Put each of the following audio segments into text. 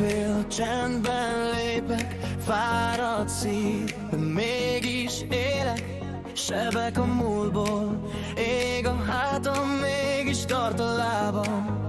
fél, csendben lépek, fáradt szív, mégis élek, sebek a múltból, ég a hátam, mégis tart a lábam.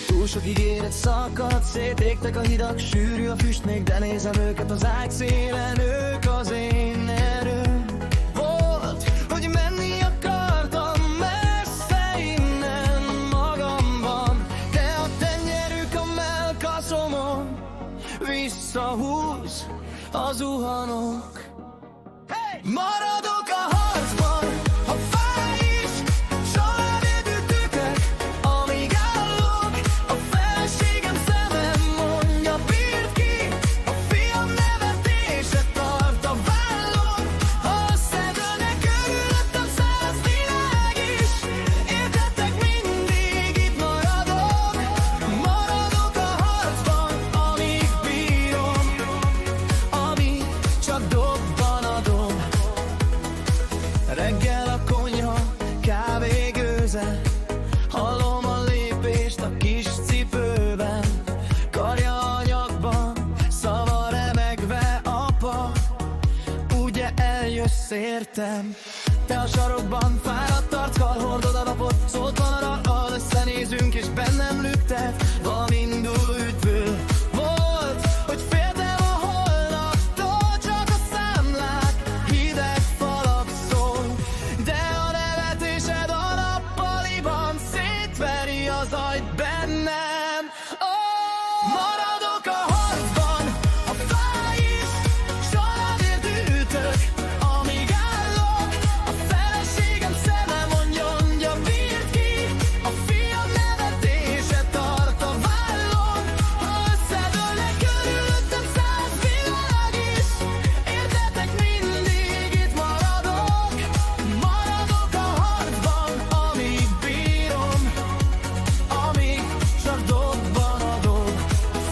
Túl sok ígéret szakadt, szétégtek a hidak, sűrű a füst még, de nézem őket az ágy szélen, ők az én erőm. Volt, hogy menni akartam messze innen magamban, de a tenyerük a mellkaszomon visszahúz a zuhanok. Maradok a harcban, ha fáj is, soha védőtőket, amíg állok. A feleségem szemem mondja, bírd ki, a fiam nevetése tart a vállon. Ha összedőlnek körülöttem 100 világ is, értetek, mindig itt maradok. Maradok a harcban, amíg bírom, amíg csak dobban a dob. Reggel a konyha, kávégőze, hallom a lépést a kis cipőben, karja anyagban, szava remegve, apa, ugye eljössz értem? Te a sarokban fáradt arccal hordod a napot, szótlan a dal, összenézünk és bennem lüktet, valamindul üdvő. Volt, hogy féltem a holnaptól, csak a számlák, hideg falak szól, de a nevetésed a nappaliban szétveri az ajt bennem. Maradok a harcban, ha fáj is, soravért ütök, amíg állok. A feleségem szeme mondja, bírd ki, a fiam nevetése tart a vállon. Ha összedőlnek körülöttem 100 világ is, értetek, mindig itt maradok. Maradok a harcban, amíg bírom, amíg csak dobban a dob.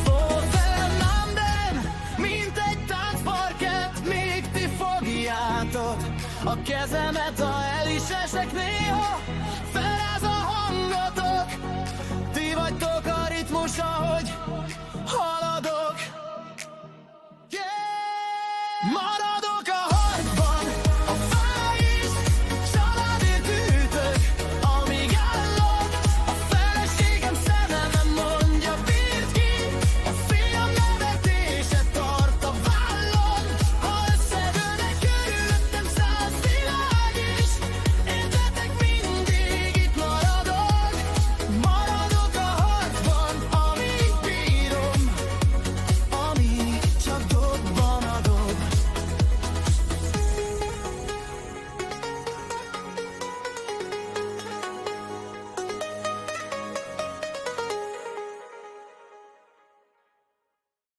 Fölfelem, mint egy táncparkett, még ti fogjátok a kezemet, ha el is esek néha, feláz a hangotok. Ti vagytok a ritmus, ahogy haladok. Yeah!